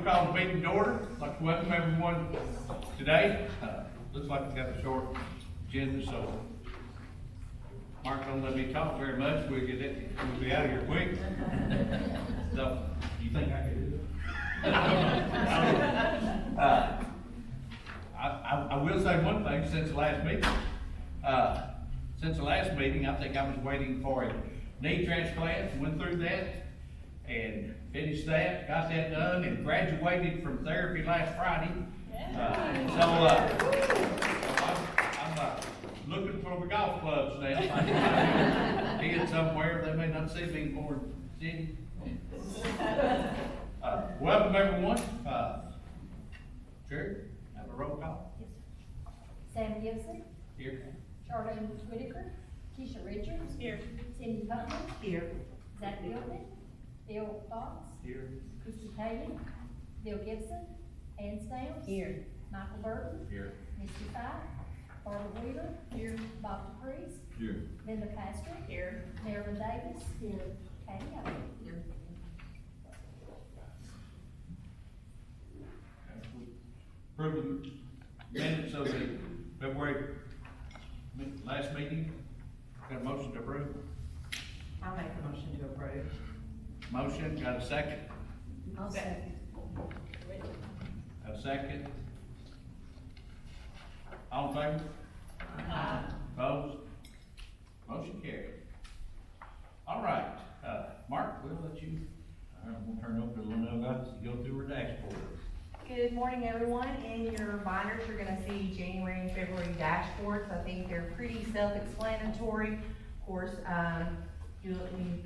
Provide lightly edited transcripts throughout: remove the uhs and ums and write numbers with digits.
we'll call the meeting to order. I'd like to welcome everyone today. Looks like we've got a short agenda, so Mark don't let me talk very much. We'll be out of here quick. So, you think I can do it? I will say one thing since the last meeting. I think I was waiting for a knee transplant, went through that and finished that, got that done, and graduated from therapy last Friday. I'm looking for the golf clubs now. Being somewhere, they may not see me more city. Welcome everyone. Sherry, have a roll call. Yes, sir. Sam Gibson. Here. Charlotte Whitaker. Keisha Richards. Here. Cindy Putnam. Here. Zach Gilman. Bill Fox. Here. Christy Taylor. Bill Gibson. Ann Snell. Here. Michael Burton. Here. Misty Fife. Barbara Wheeler. Here. Bob DePreez. Here. Linda Pastor. Here. Marilyn Davis. Here. Patty Elliott. Here. Approve the minutes of the February last meeting. Got a motion to approve? I'll make the motion to approve. Motion, got a second? I'll second. Got a second? All in favor? Opposed? Motion carried. All right, Mark, we'll let you, I'm gonna turn it over to Lynell to go through her dashboard. Good morning, everyone. In your binders, you're gonna see January and February dashboards. I think they're pretty self-explanatory. Of course, you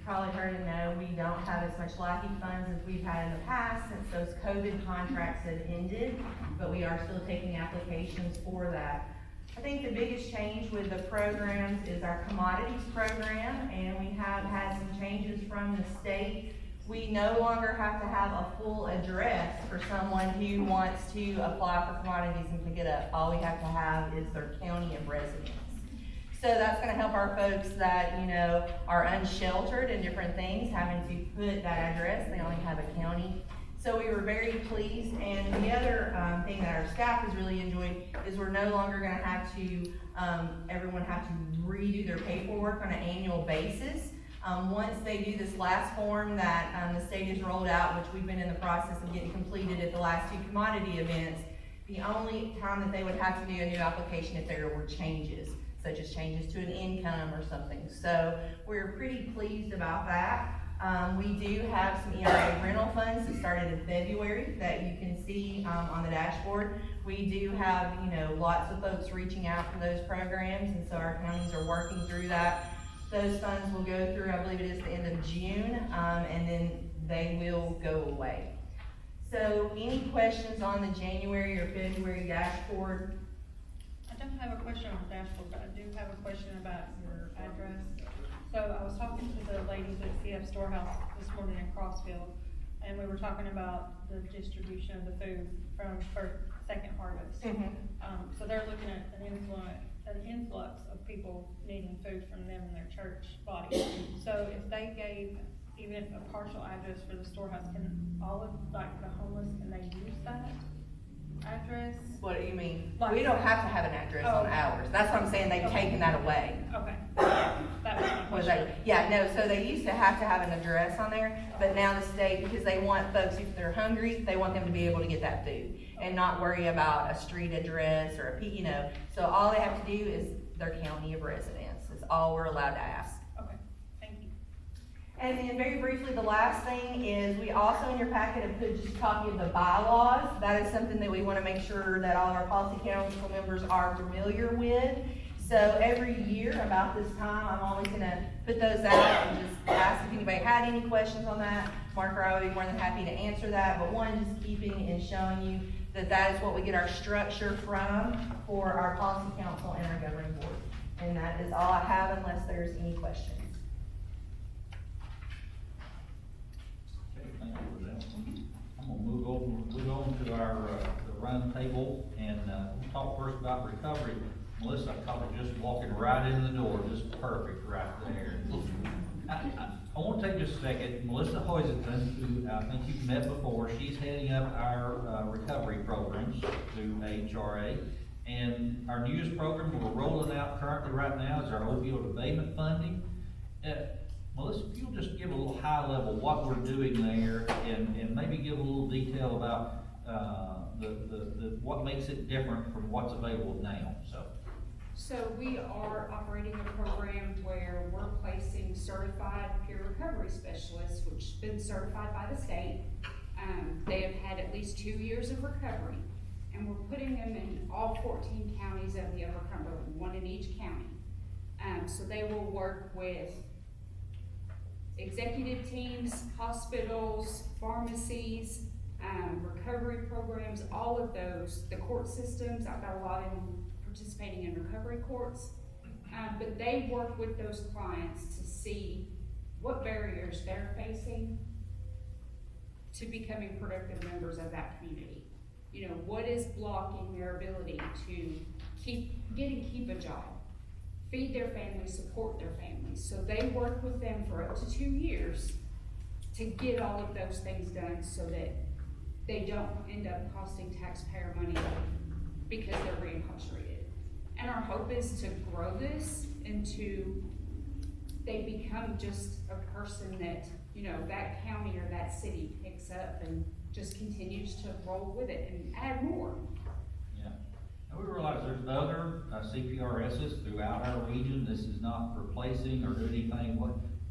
probably heard and know we don't have as much LIFE funds as we've had in the past since those COVID contracts have ended, but we are still taking applications for that. I think the biggest change with the programs is our commodities program, and we have had some changes from the state. We no longer have to have a full address for someone who wants to apply for commodities and pick it up. All we have to have is their county of residence. So that's gonna help our folks that, you know, are unsheltered and different things, having to put that address, they only have a county. So we were very pleased, and the other thing that our staff has really enjoyed is we're no longer gonna have to, everyone have to redo their paperwork on an annual basis. Once they do this last form that the state has rolled out, which we've been in the process of getting completed at the last two commodity events, the only time that they would have to do a new application if there were changes, such as changes to an income or something. So we're pretty pleased about that. We do have some ERA rental funds that started in February that you can see on the dashboard. We do have, you know, lots of folks reaching out for those programs, and so our counties are working through that. Those funds will go through, I believe it is the end of June, and then they will go away. So any questions on the January or February dashboard? I don't have a question on the dashboard, but I do have a question about your address. So I was talking to the ladies at CF Storehouse this morning in Crossville, and we were talking about the distribution of the food from second harvest. So they're looking at an influx of people needing food from them in their church body. So if they gave even a partial address for the storehouse, can all of, like, the homeless, can they use that address? What do you mean? Like- We don't have to have an address on Oh. ours. That's what I'm saying, they've taken that away. Okay, that was my Was question. that, yeah, no, so they used to have to have an address on there, but now the state, because they want folks, if they're hungry, they want them to be able to get that food and not worry about a street address or you know, so all they have to do is their county of residence. That's all we're allowed to ask. Okay, thank you. And then very briefly, the last thing is we also in your packet have put just a copy of the bylaws. That is something that we want to make sure that all of our policy council members are familiar with. So every year about this time, I'm always gonna put those out and just ask if anybody had any questions on that. Mark or I would be more than happy to answer that, but one, just keeping and showing you that that is what we get our structure from for our policy council and our governing board. And that is all I have unless there's any questions. Okay, thank you for that. I'm gonna move on to our, the run table, and, we'll talk first about recovery. Melissa, I caught her just walking right in the door, just perfect right there. I want to take just a second, Melissa Hoisington, who I think you've met before, she's heading up our, recovery programs through UCHRA. And our newest program we're rolling out currently right now is our opioid abatement funding. Melissa, if you'll just give a little high level what we're doing there and maybe give a little detail about, what makes it different from what's available now, so. So we are operating a program where we're placing certified peer recovery specialists, which have been certified by the state. They have had at least 2 years of recovery, and we're putting them in all 14 counties of the Upper Cumberland, one in each county. So they will work with executive teams, hospitals, pharmacies, recovery programs, all of those, the court systems. I've got a lot of them participating in recovery courts, but they work with those clients to see what barriers they're facing to becoming productive members of that community. You know, what is blocking their ability to keep a job, feed their family, support their families. So they work with them for up to 2 years to get all of those things done so that they don't end up costing taxpayer money because they're reincarcerated. And our hope is to grow this into, they become just a person that, you know, that county or that city picks up and just continues to roll with it and add more. Yeah, and we realize there's other CPRSs throughout our region. This is not replacing or doing anything.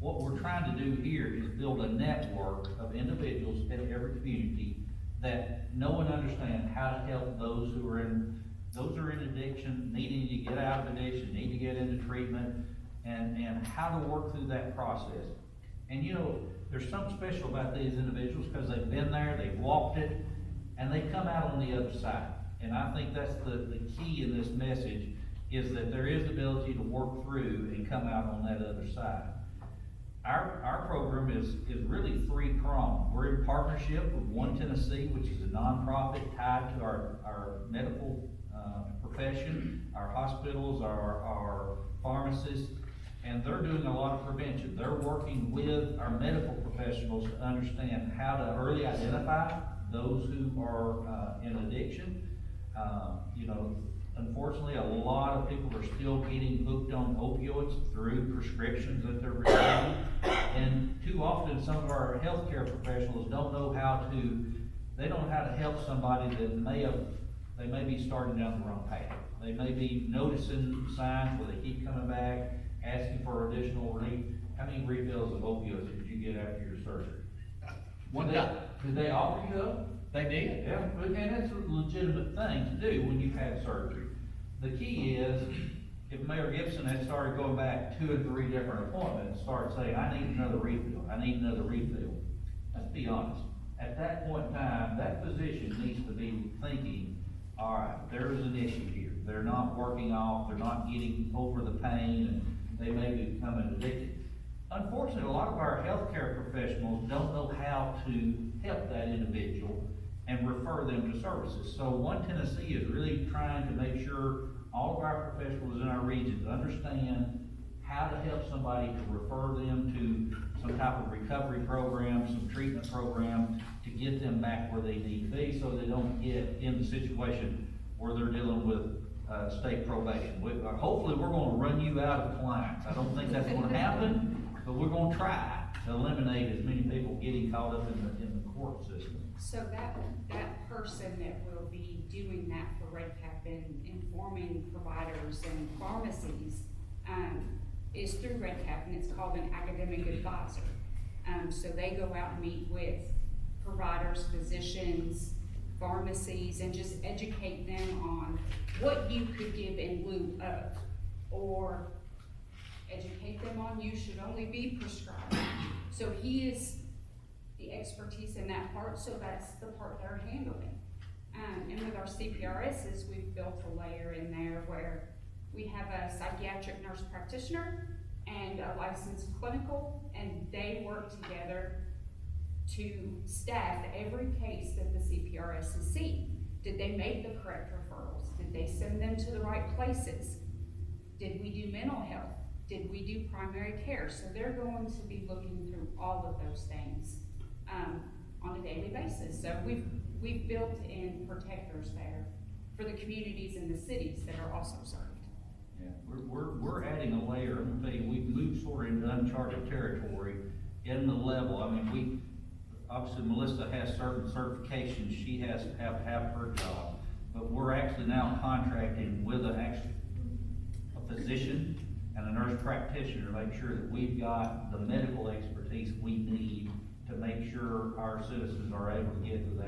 What we're trying to do here is build a network of individuals in every community that know and understand how to help those who are in addiction, needing to get out of addiction, need to get into treatment, and how to work through that process. And you know, there's something special about these individuals because they've been there, they've walked it, and they come out on the other side. And I think that's the key in this message, is that there is the ability to work through and come out on that other side. Our program is really three-pronged. We're in partnership with One Tennessee, which is a nonprofit tied to our medical profession, our hospitals, our pharmacists, and they're doing a lot of prevention. They're working with our medical professionals to understand how to early identify those who are in addiction. You know, unfortunately, a lot of people are still getting hooked on opioids through prescriptions that they're receiving. And too often, some of our healthcare professionals don't know how to help somebody that they may be starting down the wrong path. They may be noticing signs where they keep coming back, asking for additional how many refills of opioids did you get after your surgery? Did they offer you those? They did. Yeah, and that's a legitimate thing to do when you've had surgery. The key is, if Mayor Gibson had started going back 2 and 3 different appointments, started saying, I need another refill, let's be honest. At that point in time, that physician needs to be thinking, all right, there is an issue here. They're not working off, they're not getting over the pain, and they may be becoming addicted. Unfortunately, a lot of our healthcare professionals don't know how to help that individual and refer them to services. So One Tennessee is really trying to make sure all of our professionals in our regions understand how to help somebody, to refer them to some type of recovery program, some treatment program, to get them back where they need to be, so they don't get in the situation where they're dealing with state probation. Hopefully, we're gonna run you out of clients. I don't think that's gonna happen, but we're gonna try to eliminate as many people getting caught up in the court system. So that person that will be doing that for Red Cap and informing providers and pharmacies, is through Red Cap, and it's called an academic advisor. So they go out and meet with providers, physicians, pharmacies, and just educate them on what you could give in lieu of, or educate them on you should only be prescribed. So he is the expertise in that part, so that's the part they're handling. And with our CPRSs, we've built a layer in there where we have a psychiatric nurse practitioner and a licensed clinical, and they work together to staff every case that the CPRS has seen. Did they make the correct referrals? Did they send them to the right places? Did we do mental health? Did we do primary care? So they're going to be looking through all of those things, on a daily basis. So we've built in protectors there for the communities and the cities that are also served. Yeah, we're adding a layer. I'm gonna tell you, we've moved sort of into uncharted territory in the level. I mean, obviously Melissa has certain certifications she has to have her job, but we're actually now contracting with a physician and a nurse practitioner to make sure that we've got the medical expertise we need to make sure our citizens are able to get to the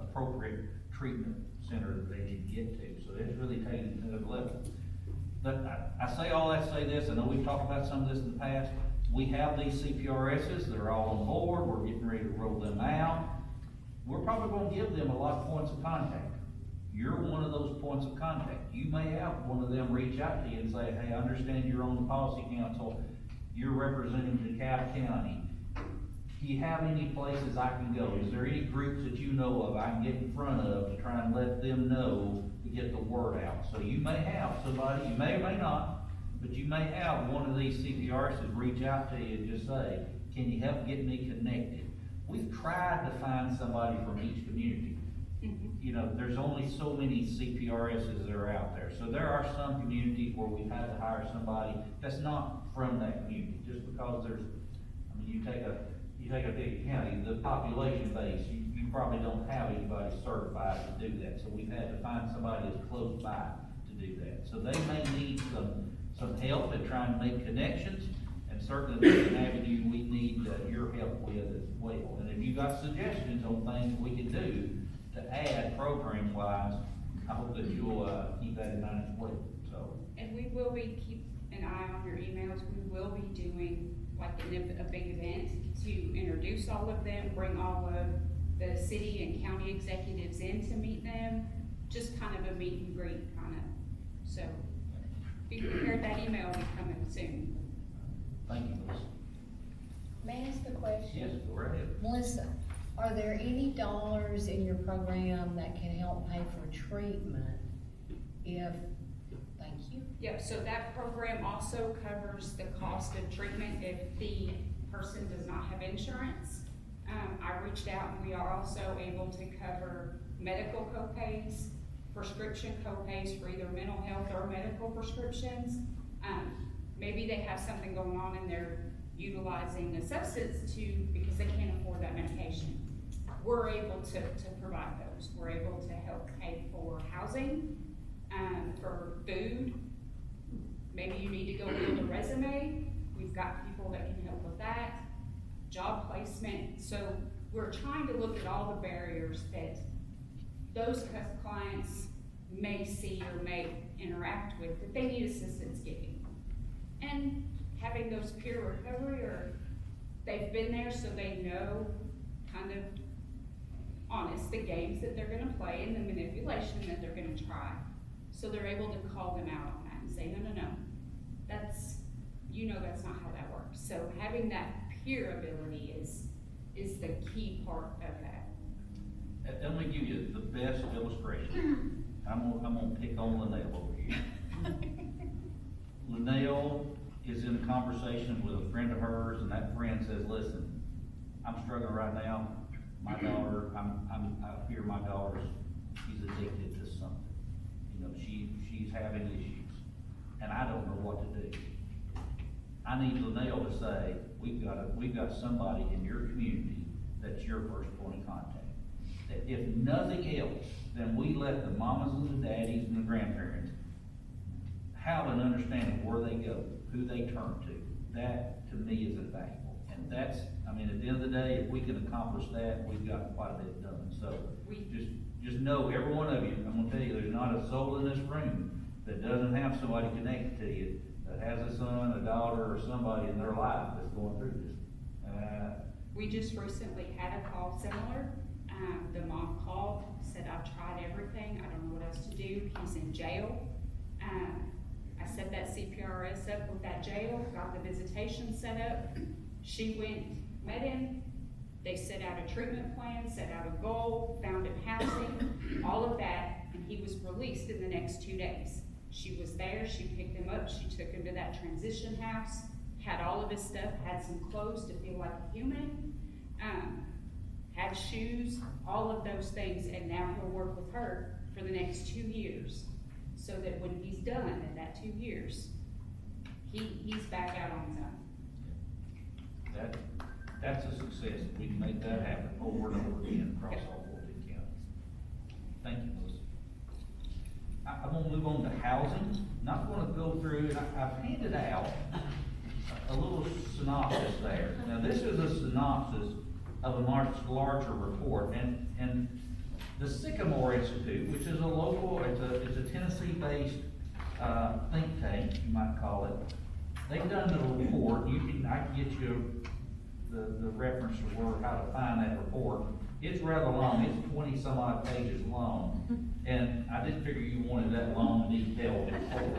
appropriate treatment center that they need to get to. So it's really taking it to another level. But I say all that to say this, I know we've talked about some of this in the past. We have these CPRSs, they're all on board, we're getting ready to roll them out. We're probably gonna give them a lot of points of contact. You're one of those points of contact. You may have one of them reach out to you and say, hey, I understand you're on the policy council, you're representing DeKalb County. Do you have any places I can go? Is there any groups that you know of I can get in front of to try and let them know to get the word out? So you may have somebody, you may or may not, but you may have one of these CPRs reach out to you and just say, can you help get me connected? We've tried to find somebody from each community. You know, there's only so many CPRSs that are out there. So there are some communities where we've had to hire somebody that's not from that community, just because there's, I mean, you take a big county, the population base, you probably don't have anybody certified to do that. So we've had to find somebody that's close by to do that. So they may need some help in trying to make connections, and certainly that's an avenue we need your help with as well. And if you got suggestions on things we can do to add program wise, I hope that you'll keep that in mind as well. So. And we will be, keep an eye on your emails, we will be doing like a big event to introduce all of them, bring all of the city and county executives in to meet them, just kind of a meet and greet kind of. So be prepared, that email will be coming soon. Thank you, Melissa. May I ask a question? Yes, go right ahead. Melissa, are there any dollars in your program that can help pay for treatment if, thank you? Yeah, so that program also covers the cost of treatment if the person does not have insurance. I reached out and we are also able to cover medical copays, prescription copays for either mental health or medical prescriptions. Maybe they have something going on and they're utilizing a substance because they can't afford that medication. We're able to provide those. We're able to help pay for housing, for food. Maybe you need to go build a resume. We've got people that can help with that. Job placement. So we're trying to look at all the barriers that those clients may see or may interact with that they need assistance getting. And having those peer recovery, or they've been there so they know kind of honest the games that they're gonna play and the manipulation that they're gonna try. So they're able to call them out on that and say, no, that's, that's not how that works. So having that peer ability is the key part of that. Let me give you the best illustration. I'm gonna pick on Linnell over here. Linnell is in a conversation with a friend of hers, and that friend says, listen, I'm struggling right now. My daughter, I fear my daughter's, she's addicted to something. She's having issues, and I don't know what to do. I need Linnell to say, we've got somebody in your community that's your first point of contact. That if nothing else, then we let the mamas and the daddies and the grandparents have an understanding where they go, who they turn to. That, to me, is invaluable. And that's, at the end of the day, if we can accomplish that, we've got quite a bit done. So, just know, every one of you, I'm gonna tell you, there's not a soul in this room that doesn't have somebody connected to you, that has a son, a daughter, or somebody in their life that's going through this. We just recently had a call similar. The mom called, said, I've tried everything, I don't know what else to do, he's in jail. I set that CPRS up with that jail, got the visitation set up. She went, met him, they set out a treatment plan, set out a goal, found him housing, all of that, and he was released in the next 2 days. She was there, she picked him up, she took him to that transition house, had all of his stuff, had some clothes to feel like a human, had shoes, all of those things, and now he'll work with her for the next 2 years. So that when he's done in that 2 years, he's back out on his own. That's a success, we can make that happen over and over again across all 14 counties. Thank you, Melissa. I'm gonna move on to housing, not gonna go through, and I've handed out a little synopsis there. Now, this is a synopsis of a much larger report, and the Sycamore Institute, which is a local, it's a Tennessee-based, think tank, you might call it. They've done the report, I can get you the reference to how to find that report. It's rather long, it's 20-some odd pages long, and I didn't figure you wanted that long and detailed report.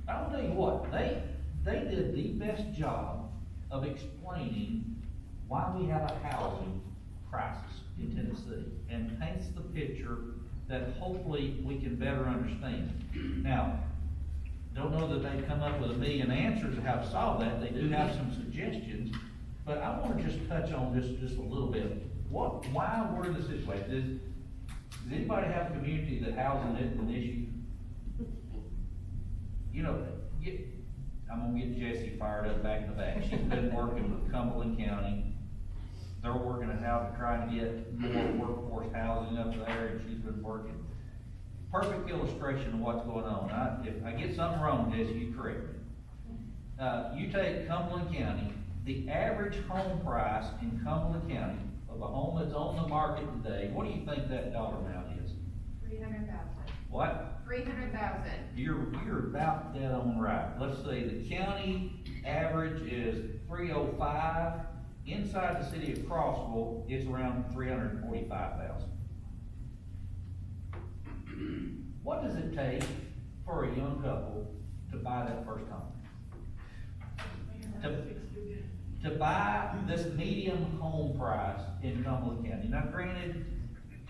I'll tell you what, they did the best job of explaining why we have a housing crisis in Tennessee, and paints the picture that hopefully we can better understand. Now, don't know that they've come up with a million answers to how to solve that, they do have some suggestions, but I wanna just touch on this just a little bit. Why we're in this situation? Does anybody have a community that housing isn't an issue? You know, I'm gonna get Jessie fired up back in the back, she's been working with Cumberland County. They're working at how to try to get more workforce housing up there, and she's been working. Perfect illustration of what's going on. If I get something wrong, Jesse, you correct me. You take Cumberland County, the average home price in Cumberland County of a home that's on the market today, what do you think that dollar amount is? 300,000. What? 300,000. You're about dead on right. Let's say the county average is 305. Inside the city of Crossville, it's around 345,000. What does it take for a young couple to buy that first home? To buy this medium home price in Cumberland County. Now granted,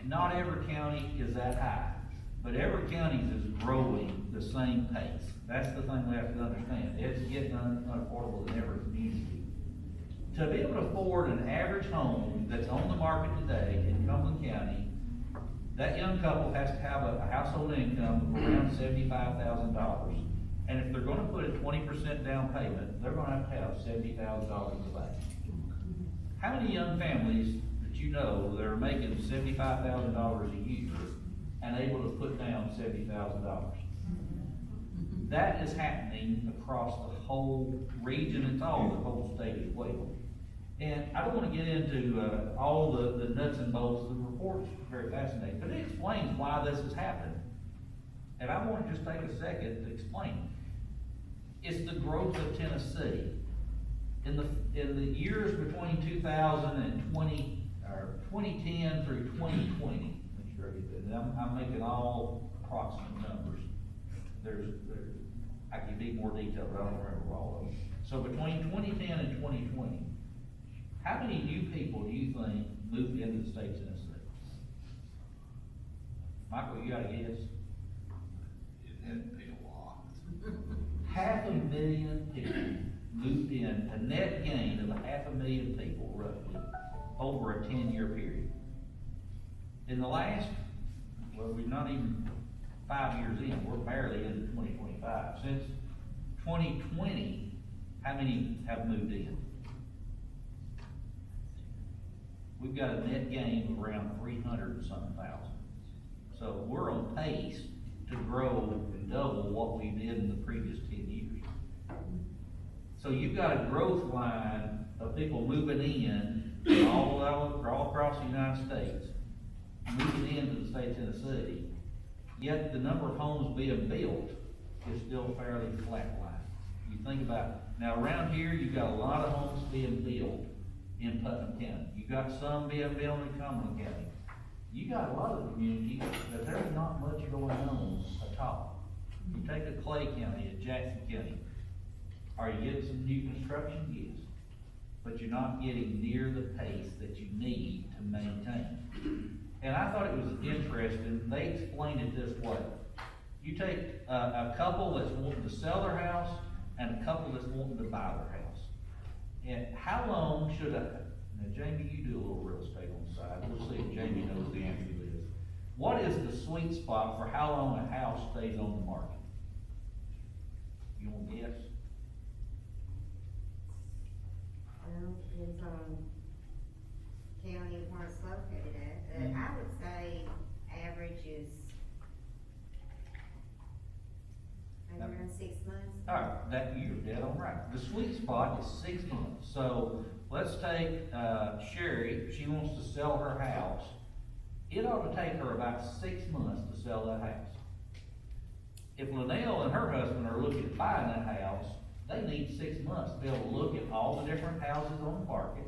not every county is that high, but every county is growing the same pace. That's the thing we have to understand. It's getting unaffordable in every community. To be able to afford an average home that's on the market today in Cumberland County, that young couple has to have a household income of around $75,000. And if they're gonna put a 20% down payment, they're gonna have $70,000 in the bank. How many young families that you know that are making $75,000 a year and able to put down $70,000? That is happening across the whole region, it's all the whole state as well. And I don't wanna get into, all the nuts and bolts, the report's very fascinating, but it explains why this has happened. And I wanna just take a second to explain. It's the growth of Tennessee. In the years between 2020, or 2010 through 2020, make sure I get that, I'm making all approximate numbers. I can be more detailed, but I don't remember all of them. So between 2010 and 2020, how many new people do you think moved into the state of Tennessee? Michael, you got a guess? It had to be a lot. 500,000 people moved in, a net gain of 500,000 people roughly over a 10-year period. In the last, well, we're not even 5 years in, we're barely into 2025. Since 2020, how many have moved in? We've got a net gain of around 300 and something thousand. So we're on pace to grow and double what we did in the previous 10 years. So you've got a growth line of people moving in all across the United States, moving into the state of Tennessee, yet the number of homes being built is still fairly flat line. You think about, now around here, you've got a lot of homes being built in Putnam County. You've got some being built in Cumberland County. You got a lot of the communities that there's not much going on at all. You take a Clay County, a Jackson County, are you getting some new construction? Yes. But you're not getting near the pace that you need to maintain. And I thought it was interesting, they explained it this way. You take a couple that's wanting to sell their house and a couple that's wanting to buy their house. And how long should now Jamie, you do a little real estate on the side, we'll see if Jamie knows the answer to this. What is the sweet spot for how long a house stays on the market? You want to guess? Well, depends on county and where it's located at, but I would say average is maybe around 6 months. Alright, that, you're dead on right. The sweet spot is 6 months. So, let's take, Sherry, she wants to sell her house. It ought to take her about 6 months to sell that house. If Linnell and her husband are looking at buying that house, they need 6 months to be able to look at all the different houses on the market,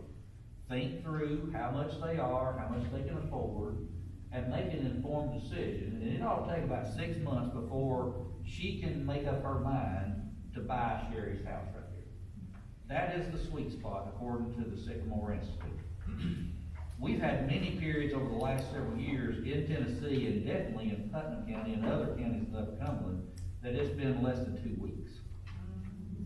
think through how much they are, how much they can afford, and make an informed decision. And it ought to take about 6 months before she can make up her mind to buy Sherry's house right here. That is the sweet spot according to the Sycamore Institute. We've had many periods over the last several years in Tennessee and definitely in Putnam County and other counties in Upper Cumberland that it's been less than 2 weeks.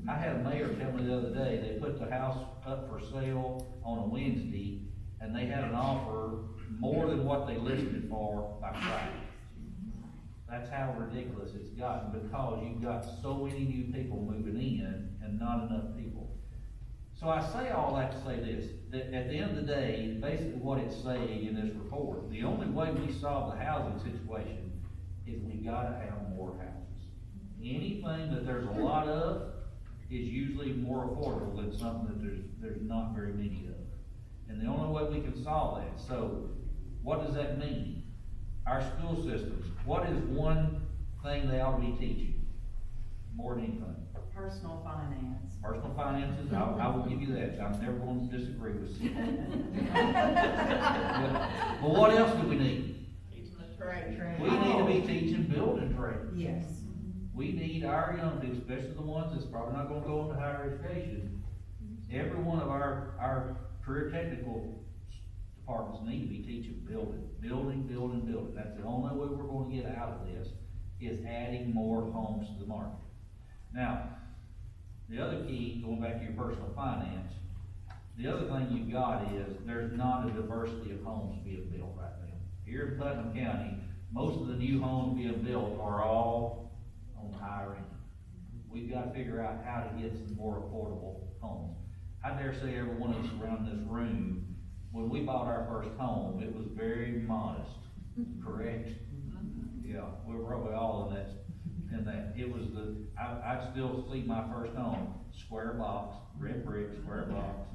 I had a mayor tell me the other day, they put the house up for sale on a Wednesday and they had an offer more than what they listed it for by Friday. That's how ridiculous it's gotten because you've got so many new people moving in and not enough people. So I say all that to say this, that at the end of the day, basically what it's saying in this report, the only way we solve the housing situation is we gotta have more houses. Anything that there's a lot of is usually more affordable than something that there's not very many of. And the only way we can solve that, so what does that mean? Our school systems, what is one thing they ought to be teaching? More than anything. Personal finance. Personal finances, I will give you that, I'm never going to disagree with you. But what else do we need? We need to be teaching building trades. Yes. We need our young people, especially the ones that's probably not gonna go into higher education. Every one of our career technical departments need to be teaching building. That's the only way we're gonna get out of this, is adding more homes to the market. Now, the other key, going back to your personal finance, the other thing you've got is there's not a diversity of homes being built right now. Here in Putnam County, most of the new homes being built are all on the higher end. We've got to figure out how to get some more affordable homes. I dare say every one of us around this room, when we bought our first home, it was very modest, correct? Yeah, we were probably all in that. It was I still see my first home, square box, red brick, square box,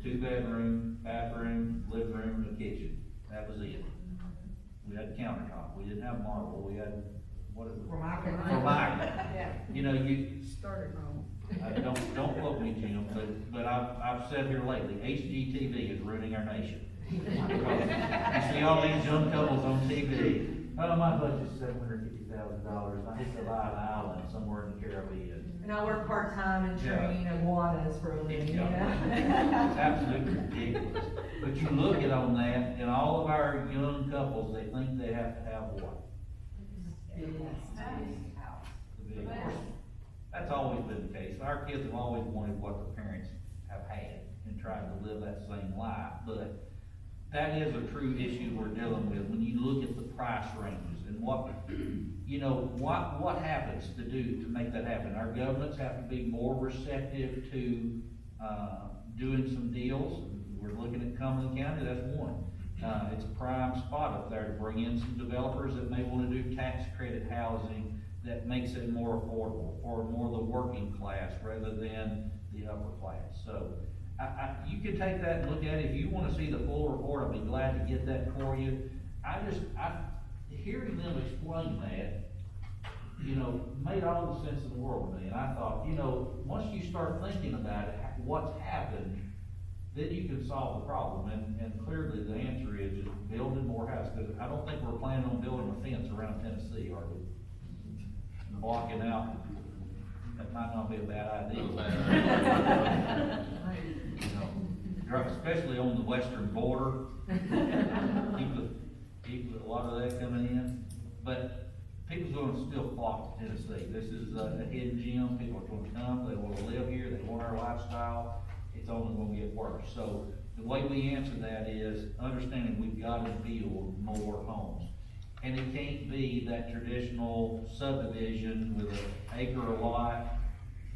2-bedroom, bathroom, living room, and a kitchen. That was it. We had countertop, we didn't have marble, we had, what is it? Formica. Yeah. You know, you, Started home. don't quote me, Jim, but I've said here lately, HGTV is ruining our nation. You see all these young couples on TV, oh, my budget's $750,000, I need to buy an island somewhere in the Caribbean. And I work part-time and train iguanas for a living, you know? It's absolutely ridiculous. But you look at on that, and all of our young couples, they think they have to have what? The big house. That's always been the case. Our kids have always wanted what their parents have had and tried to live that same life, but that is a true issue we're dealing with when you look at the price ranges and what happens to make that happen. Our governments have to be more receptive to, doing some deals. We're looking at Cumberland County, that's one. It's a prime spot up there to bring in some developers that may wanna do tax credit housing that makes it more affordable for more of the working class rather than the upper class. So, you can take that and look at it. If you wanna see the full report, I'll be glad to get that for you. Hearing them explain that, made all the sense in the world to me. And I thought, once you start thinking about it, what's happened, then you can solve the problem. And clearly the answer is just building more houses. Because I don't think we're planning on building a fence around Tennessee, are we? Blocking out, that might not be a bad idea. Especially on the western border, keep a lot of that coming in. But people's gonna still flock to Tennessee. This is a hidden gem, people are gonna come, they wanna live here, they want our lifestyle, it's only gonna get worse. So the way we answer that is understanding we've gotta build more homes. And it can't be that traditional subdivision with an acre a lot.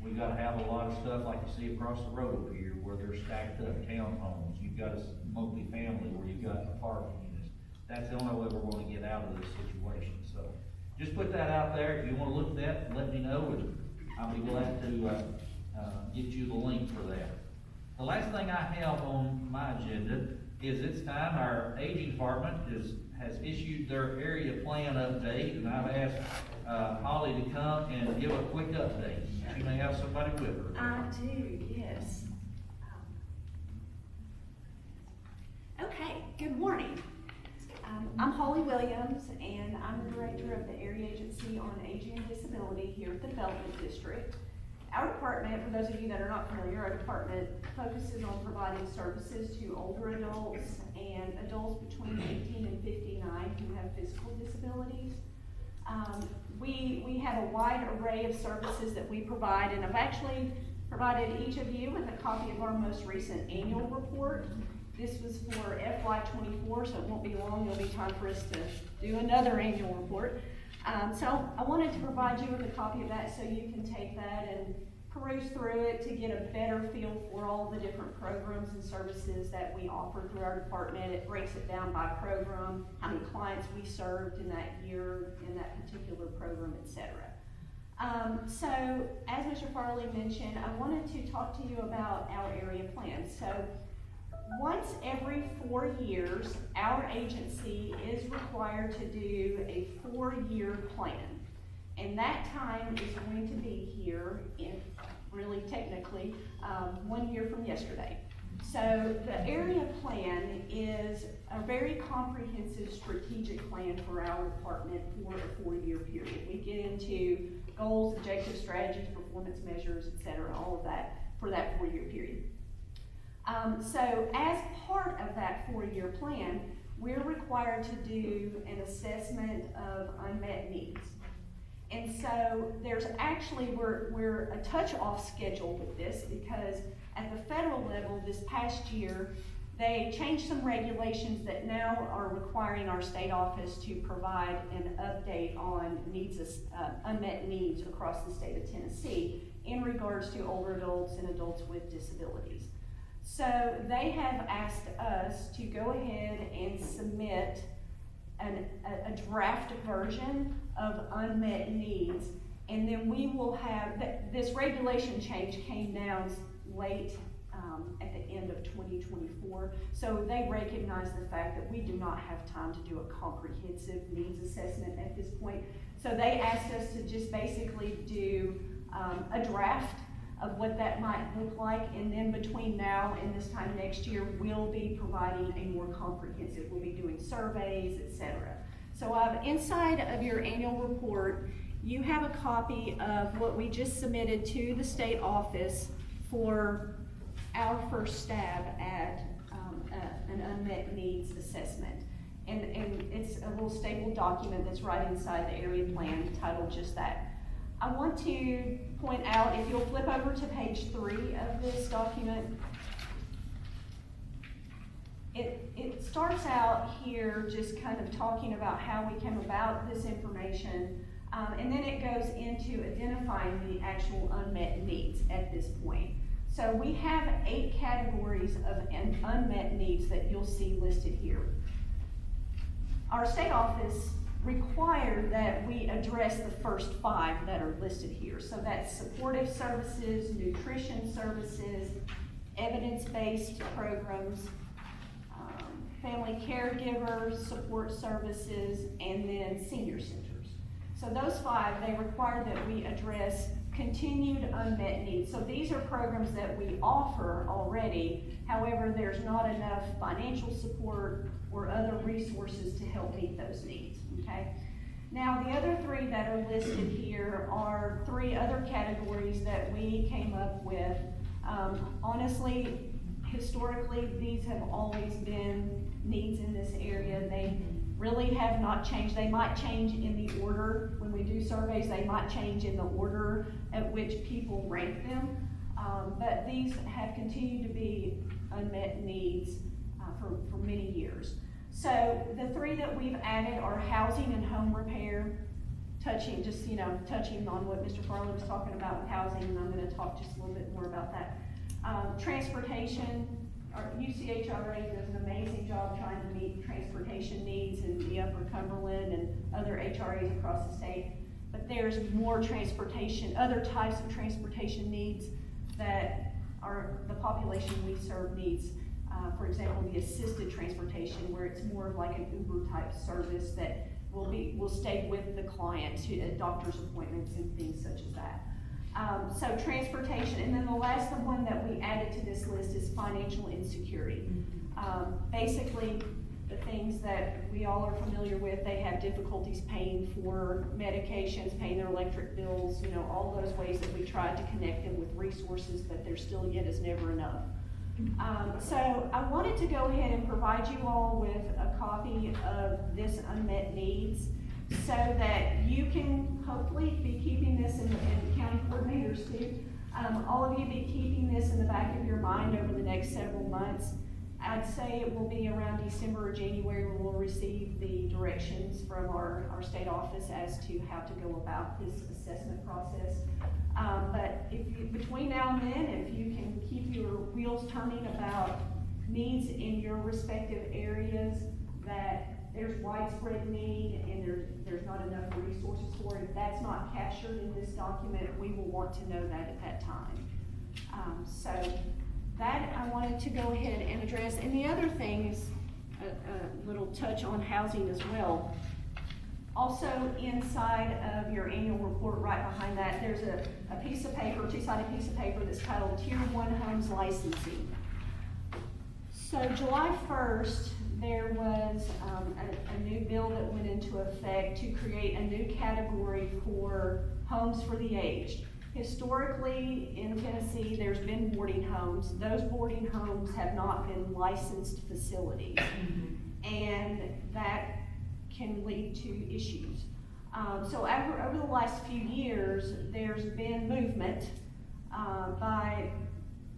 We've gotta have a lot of stuff like you see across the road over here, where they're stacked up townhomes. You've got a multi-family where you've got apartment units. That's the only way we're gonna get out of this situation, so. Just put that out there. If you wanna look at that, let me know, and I'll be glad to, get you the link for that. The last thing I have on my agenda is it's time our aging department has issued their area plan update, and I've asked, Holly to come and give a quick update. She may have somebody with her. I do, yes. Okay, good morning. I'm Holly Williams, and I'm the director of the Area Agency on Aging and Disability here at the Development District. Our department, for those of you that are not familiar, our department focuses on providing services to older adults and adults between 18 and 59 who have physical disabilities. We have a wide array of services that we provide, and I've actually provided each of you with a copy of our most recent annual report. This was for FY24, so it won't be long. There'll be time for us to do another annual report. So I wanted to provide you with a copy of that so you can take that and peruse through it to get a better feel for all the different programs and services that we offer through our department. It breaks it down by program, how many clients we served in that year, in that particular program, etc. So as Mr. Farley mentioned, I wanted to talk to you about our area plan. So once every 4 years, our agency is required to do a 4-year plan. And that time is going to be here in, really technically, 1 year from yesterday. So the area plan is a very comprehensive strategic plan for our department for a 4-year period. We get into goals, objectives, strategies, performance measures, etc., all of that for that 4-year period. So as part of that 4-year plan, we're required to do an assessment of unmet needs. And so there's actually, we're a touch off schedule with this because at the federal level this past year, they changed some regulations that now are requiring our state office to provide an update on unmet needs across the state of Tennessee in regards to older adults and adults with disabilities. So they have asked us to go ahead and submit a draft version of unmet needs, and then we will have, this regulation change came down late at the end of 2024, so they recognize the fact that we do not have time to do a comprehensive needs assessment at this point. So they asked us to just basically do a draft of what that might look like, and then between now and this time next year, we'll be providing a more comprehensive, we'll be doing surveys, etc. So inside of your annual report, you have a copy of what we just submitted to the state office for our first stab at an unmet needs assessment. And it's a little stable document that's right inside the area plan titled just that. I want to point out, if you'll flip over to page 3 of this document, it starts out here just kind of talking about how we came about this information, and then it goes into identifying the actual unmet needs at this point. So we have 8 categories of unmet needs that you'll see listed here. Our state office required that we address the first 5 that are listed here. So that's supportive services, nutrition services, evidence-based programs, family caregivers, support services, and then senior centers. So those 5, they require that we address continued unmet needs. So these are programs that we offer already, however, there's not enough financial support or other resources to help meet those needs, okay? Now, the other 3 that are listed here are 3 other categories that we came up with. Honestly, historically, these have always been needs in this area. really have not changed. They might change in the order, when we do surveys, they might change in the order at which people rank them. But these have continued to be unmet needs for many years. So the three that we've added are housing and home repair, touching on what Mr. Farley was talking about with housing, and I'm gonna talk just a little bit more about that. Transportation, our UCHRA does an amazing job trying to meet transportation needs in the Upper Cumberland and other HRAs across the state. But there's more transportation, other types of transportation needs that the population we serve needs. For example, the assisted transportation, where it's more of like an Uber type service that will stay with the client to doctor's appointments and things such as that. So transportation, and then the last one that we added to this list is financial insecurity. Basically, the things that we all are familiar with, they have difficulties paying for medications, paying their electric bills, all those ways that we try to connect them with resources, but there still yet is never enough. So I wanted to go ahead and provide you all with a copy of this unmet needs so that you can hopefully be keeping this in county coordinators too. All of you be keeping this in the back of your mind over the next several months. I'd say it will be around December or January when we'll receive the directions from our state office as to how to go about this assessment process. But between now and then, if you can keep your wheels turning about needs in your respective areas, that there's widespread need and there's not enough resources for it, if that's not captured in this document, we will want to know that at that time. So that I wanted to go ahead and address. And the other thing is a little touch on housing as well. Also inside of your annual report, right behind that, there's a piece of paper, two-sided piece of paper that's titled Tier 1 Homes Licensing. So July 1st, there was a new bill that went into effect to create a new category for homes for the aged. Historically, in Tennessee, there's been boarding homes. Those boarding homes have not been licensed facilities. And that can lead to issues. So over the last few years, there's been movement by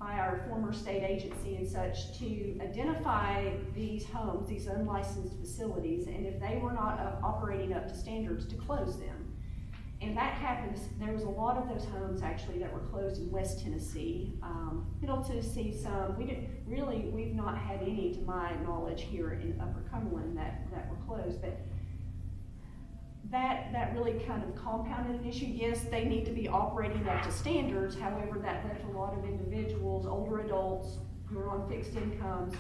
our former state agency and such to identify these homes, these unlicensed facilities, and if they were not operating up to standards, to close them. And that happened, there was a lot of those homes actually that were closed in West Tennessee, Middle Tennessee some. We've not had any, to my knowledge, here in Upper Cumberland that were closed, but that really kind of compounded an issue. Yes, they need to be operating up to standards, however, that left a lot of individuals, older adults who are on fixed incomes,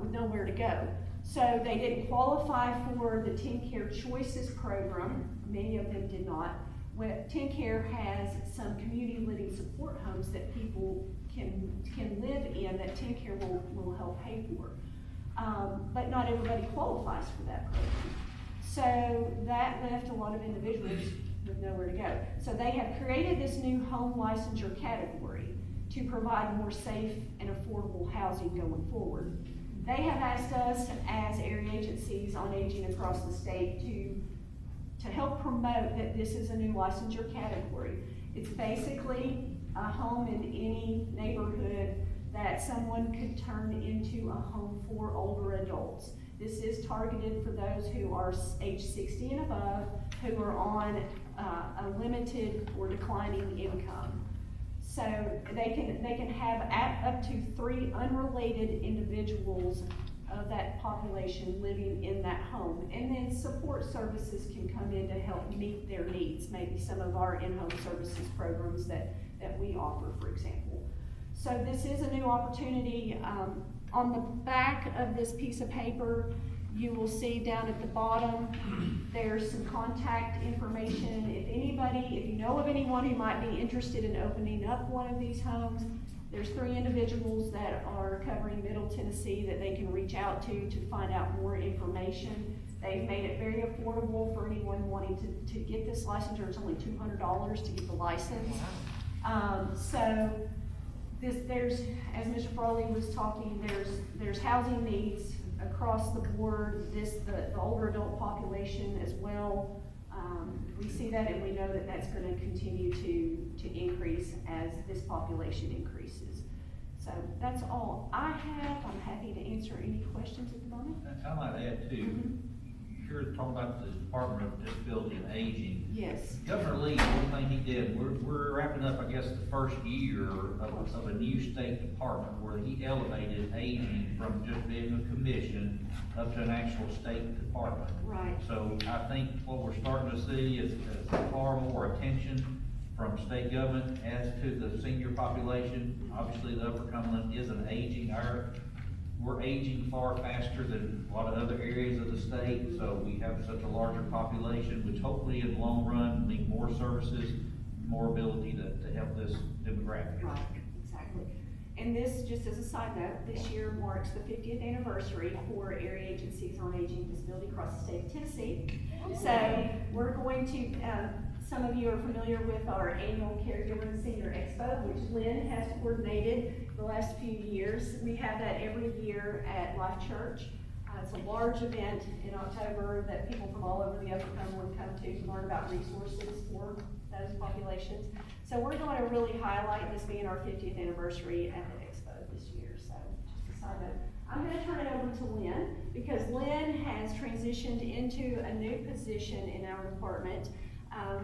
with nowhere to go. So they didn't qualify for the TennCare Choices program. Many of them did not. TennCare has some community living support homes that people can live in that TennCare will help pay for. But not everybody qualifies for that program. So that left a lot of individuals with nowhere to go. So they have created this new home licensure category to provide more safe and affordable housing going forward. They have asked us as area agencies on aging across the state to help promote that this is a new licensure category. It's basically a home in any neighborhood that someone could turn into a home for older adults. This is targeted for those who are age 60 and above, who are on a limited or declining income. So they can have up to 3 unrelated individuals of that population living in that home. And then support services can come in to help meet their needs, maybe some of our in-home services programs that we offer, for example. So this is a new opportunity. On the back of this piece of paper, you will see down at the bottom, there's some contact information. If you know of anyone who might be interested in opening up one of these homes, there's 3 individuals that are covering Middle Tennessee that they can reach out to find out more information. They've made it very affordable for anyone wanting to get this licensure. It's only $200 to get the license. There's, as Mr. Farley was talking, there's housing needs across the board, the older adult population as well. We see that and we know that that's gonna continue to increase as this population increases. So that's all I have. I'm happy to answer any questions at the moment. I might add too, you're talking about the Department of Disability and Aging. Yes. Governor Lee, one thing he did, we're wrapping up, I guess, the first year of a new state department where he elevated aging from just being a commission up to an actual state department. Right. So I think what we're starting to see is far more attention from state government as to the senior population. Obviously, the Upper Cumberland is an aging, we're aging far faster than a lot of other areas of the state, so we have such a larger population, which hopefully in the long run mean more services, more ability to help this demographic. Right, exactly. And this, just as a side note, this year marks the 50th anniversary for Area Agencies on Aging and Disability across the state of Tennessee. So we're going to, some of you are familiar with our annual Caregiver and Senior Expo, which Lynn has coordinated the last few years. We have that every year at Life Church. It's a large event in October that people from all over the Upper Cumberland come to learn about resources for those populations. So we're going to really highlight this being our 50th anniversary at the expo this year. So just a side note. I'm going to turn it over to Lynn because Lynn has transitioned into a new position in our department.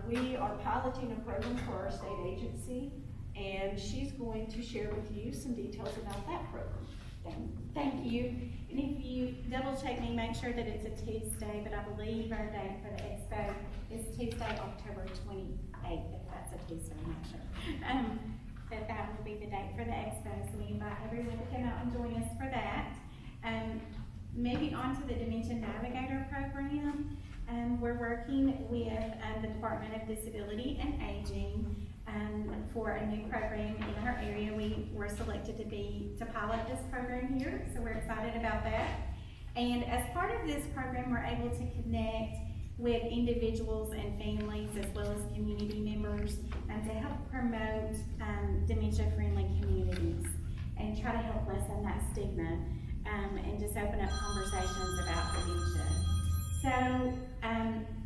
We are piloting a program for our state agency, and she's going to share with you some details about that program. Thank you. And if you double check me, make sure that it's a Tuesday, but I believe our date for the expo is Tuesday, October 28th, if that's a Tuesday, I'm not sure. But that will be the date for the expo, so we invite everyone to come out and join us for that. Moving on to the Dementia Navigator program, we're working with the Department of Disability and Aging for a new program in our area. We were selected to pilot this program here, so we're excited about that. And as part of this program, we're able to connect with individuals and families as well as community members to help promote dementia-friendly communities and try to help lessen that stigma and just open up conversations about dementia. So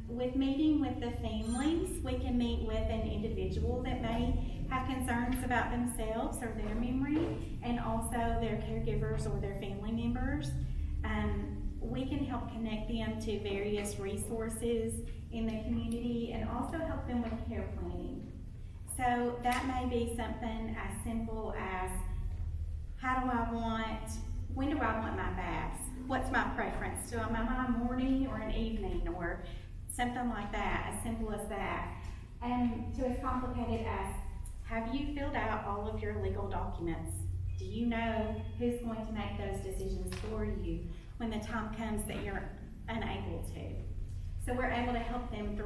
with meeting with the families, we can meet with an individual that may have concerns about themselves or their memory, and also their caregivers or their family members. We can help connect them to various resources in the community and also help them with care planning. So that may be something as simple as, when do I want my baths? What's my preference? Do I want my morning or an evening, or something like that, as simple as that. To as complicated as, have you filled out all of your legal documents? Do you know who's going to make those decisions for you when the time comes that you're unable to? So we're able to help them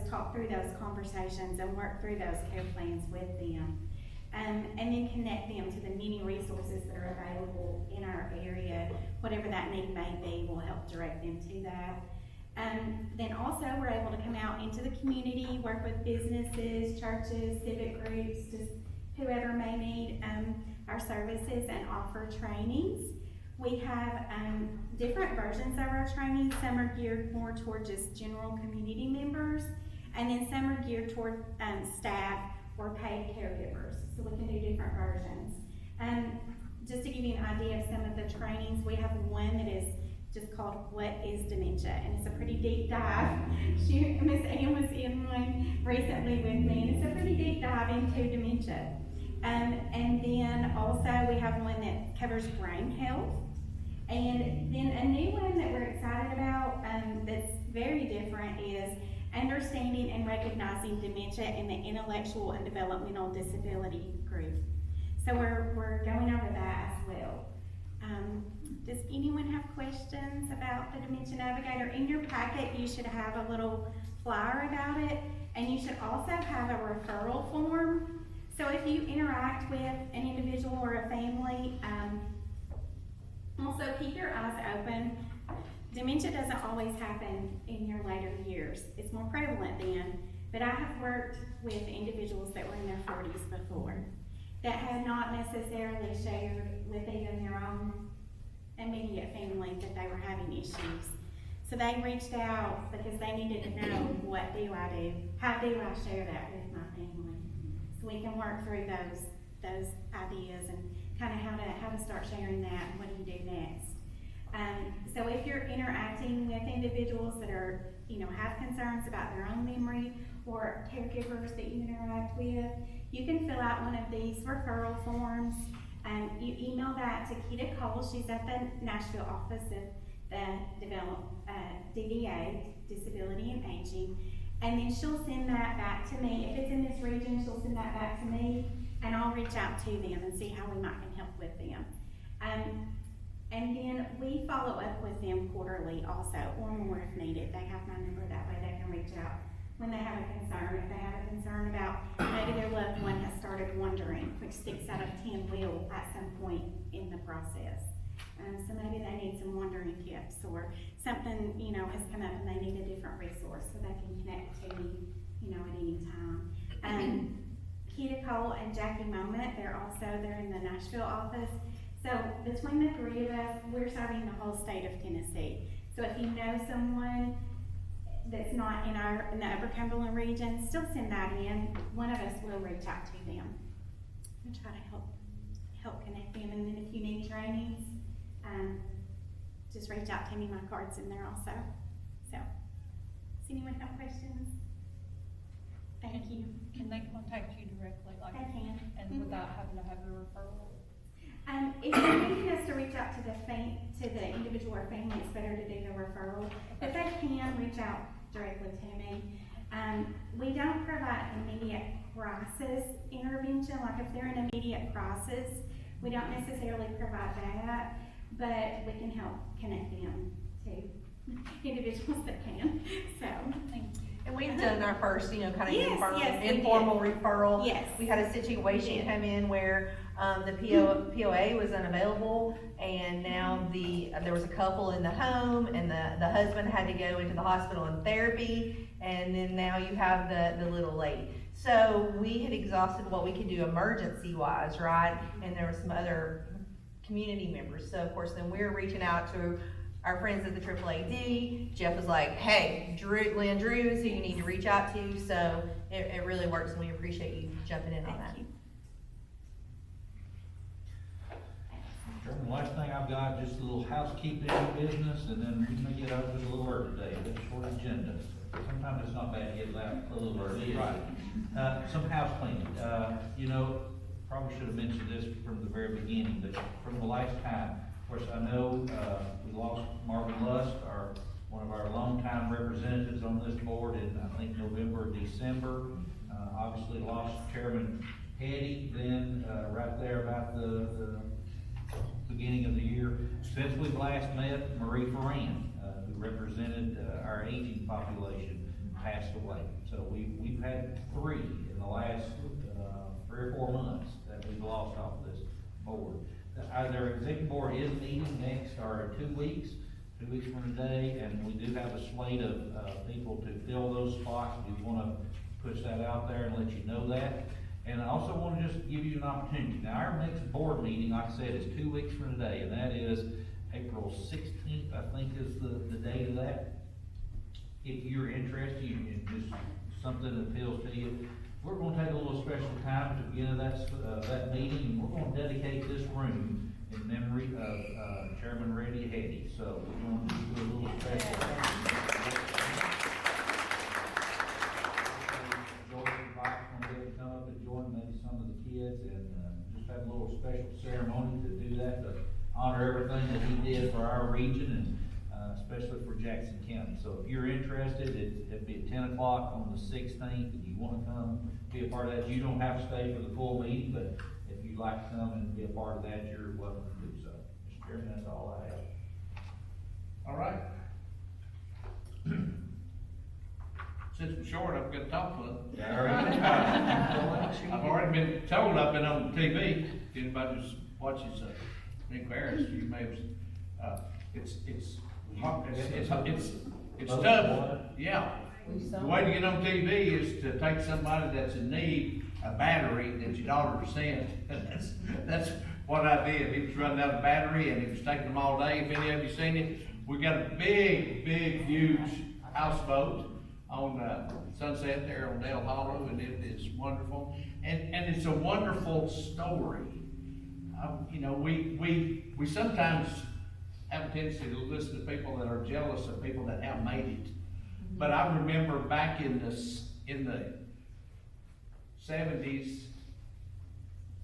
talk through those conversations and work through those care plans with them. And then connect them to the many resources that are available in our area. Whatever that need may be, we'll help direct them to that. Then also we're able to come out into the community, work with businesses, churches, civic groups, just whoever may need our services, and offer trainings. We have different versions of our trainings. Some are geared more toward just general community members, and then some are geared toward staff or paid caregivers. So we can do different versions. Just to give you an idea of some of the trainings, we have one that is just called What is Dementia? And it's a pretty deep dive. Miss Ann was in one recently with me, and it's a pretty deep dive into dementia. And then also we have one that covers brain health. And then a new one that we're excited about that's very different is Understanding and Recognizing Dementia in the Intellectual and Developmental Disability Group. So we're going over that as well. Does anyone have questions about the Dementia Navigator? In your packet, you should have a little flyer about it, and you should also have a referral form. So if you interact with an individual or a family, also keep your eyes open. Dementia doesn't always happen in your later years. It's more prevalent then, but I have worked with individuals that were in their 40s before that had not necessarily shared with even their own immediate family that they were having issues. So they reached out because they needed to know, what do I do? How do I share that with my family? So we can work through those ideas and kind of how to start sharing that and what do you do next. So if you're interacting with individuals that are, have concerns about their own memory, or caregivers that you interact with, you can fill out one of these referral forms. You email that to Keita Cole. She's at the Nashville office of the DDA, Disability and Aging. And then she'll send that back to me. If it's in this region, she'll send that back to me, and I'll reach out to them and see how we might can help with them. And then we follow up with them quarterly also, or more if needed. They have my number, that way they can reach out when they have a concern. If they have a concern about maybe their loved one has started wandering, which 6 out of 10 will at some point in the process. So maybe they need some wandering tips, or something, has come up and they need a different resource, so they can connect to me, at any time. Keita Cole and Jackie Moment, they're in the Nashville office. So between the 3 of us, we're serving the whole state of Tennessee. So if you know someone that's not in the Upper Cumberland region, still send that in. One of us will reach out to them and try to help connect them. And then if you need trainings, just reach out to me. My card's in there also. So, does anyone have questions? Thank you. Can they contact you directly, like, They can. and without having to have a referral? If you're thinking us to reach out to the individual or family, it's better to do the referral. But they can reach out directly to me. We don't provide immediate crisis intervention, like if they're in immediate crisis, we don't necessarily provide that, but we can help connect them to individuals that can, so. And we've done our first, kind of Yes, we informal did. referral. Yes. We had a situation come in where, the POA was unavailable, and now there was a couple in the home, and the husband had to go into the hospital in therapy, and then now you have the little lady. So we had exhausted what we could do emergency-wise, right? And there were some other community members, so of course then we're reaching out to our friends at the AAAD. Jeff was like, hey, Lynn Drew is who you need to reach out to, so it really works, and we appreciate you jumping in on that. Thank you. Chairman, the last thing I've got, just a little housekeeping business, and then we may get out just a little early today, a bit short agenda. Sometimes it's not bad to get out a little early. Right. Some house cleaning, probably should have mentioned this from the very beginning, but from the last time, of course, I know, we lost Marvin Lust, one of our longtime representatives on this board in, I think, November, December. Obviously lost Chairman Hetty then, right there about the beginning of the year. Since we've last met, Marie Ferran, who represented our aging population, passed away. So we've had 3 in the last 3 or 4 months that we've lost off this board. Their executive board is meeting next, or 2 weeks from today, and we do have a slate of people to fill those spots. We want to push that out there and let you know that. And I also want to just give you an opportunity. Now, our next board meeting, like I said, is 2 weeks from today, and that is April 16th, I think is the date of that. If you're interested in just something that appeals to you, we're going to take a little special time at the beginning of that meeting, and we're going to dedicate this room in memory of Chairman Reddy Hetty. So we're going to do a little special. Come up and join maybe some of the kids, and just have a little special ceremony to do that, to honor everything that he did for our region, and especially for Jackson County. So if you're interested, it'd be at 10 o'clock on the 16th, and you want to come be a part of that. You don't have to stay for the full meeting, but if you'd like to come and be a part of that, you're welcome to do so. Mr. Chairman, that's all I have. All right. Since we're short, I've got to talk to them. I've already been told I've been on TV. If anybody just watches Nick Barris, you may have, it's tough. Yeah. The way to get on TV is to take somebody that's in need, a battery that your daughter sent. what I did. He was running out of battery and he was taking them all day. If any of you seen it, we got a big, huge houseboat on, Sunset there on Dale Hollow, and it is wonderful. And it's a wonderful story. You know, we sometimes have a tendency to listen to people that are jealous of people that have made it. But I remember back in the 70s,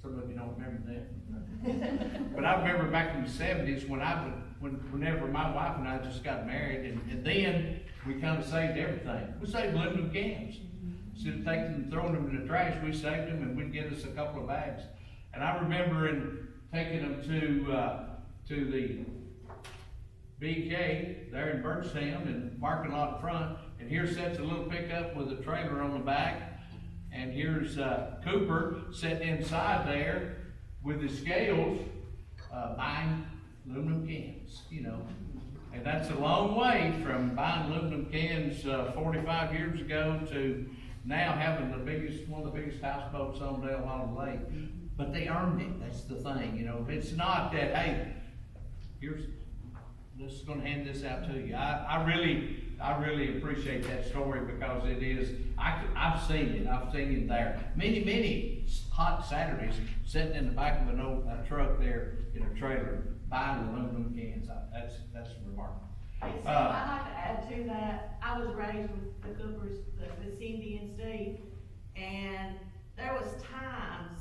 some of you don't remember that. But I remember back in the 70s whenever my wife and I just got married, and then we kind of saved everything. We saved aluminum cans. Instead of taking them, throwing them in the trash, we saved them and we'd get us a couple of bags. And I remember taking them to the BK there in Burnstown in the parking lot in front, and here sits a little pickup with a trailer on the back, and here's Cooper sitting inside there with his scales, buying aluminum cans, you know. And that's a long way from buying aluminum cans 45 years ago to now having one of the biggest houseboats on Dale Hollow Lake. But they earned it, that's the thing, you know. It's not that, hey, this is gonna hand this out to you. I really appreciate that story because it is, I've seen it there. Many hot Saturdays, sitting in the back of a truck there in a trailer, buying aluminum cans. That's remarkable. Hey, Steve, I'd like to add to that, I was raised with the Coopers, with Cindy and Steve, and there was times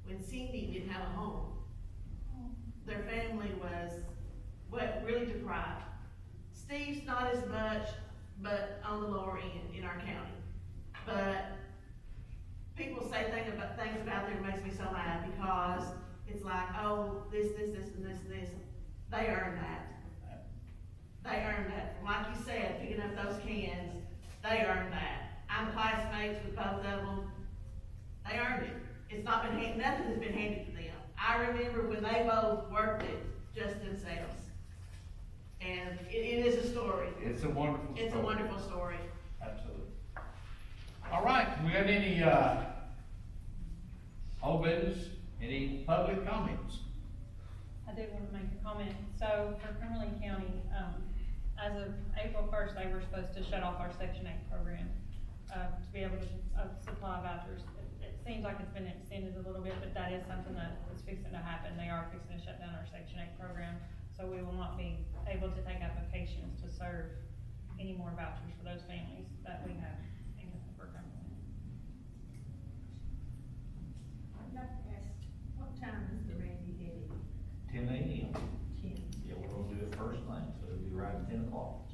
when Cindy didn't have a home. Their family was really deprived. Steve's not as much, but on the lower end in our county. But people say things about there that makes me so mad because it's like, oh, this, and this. They earned that. They earned that. Like you said, picking up those cans, they earned that. I'm classmates with both of them. They earned it. It's not been nothing has been handed to them. I remember when they both worked it just themselves. And it is a story. It's a wonderful story. It's a wonderful story. Absolutely. All right, we got any, old business, any public comments? I did want to make a comment. So for Cumberland County, as of April 1st, they were supposed to shut off our Section 8 program, to be able to supply vouchers. It seems like it's been extended a little bit, but that is something that is fixing to happen. They are fixing to shut down our Section 8 program, so we will not be able to take applications to serve any more vouchers for those families that we have in Cumberland. I'd like to ask, what time is the Randy headed? 10 a.m. 10. Yeah, we're gonna do it first thing, so it'll be right at 10 o'clock.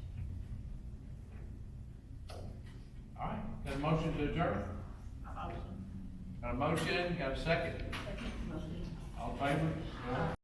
All right, got a motion to adjourn? Got a motion, got a second? All in favor?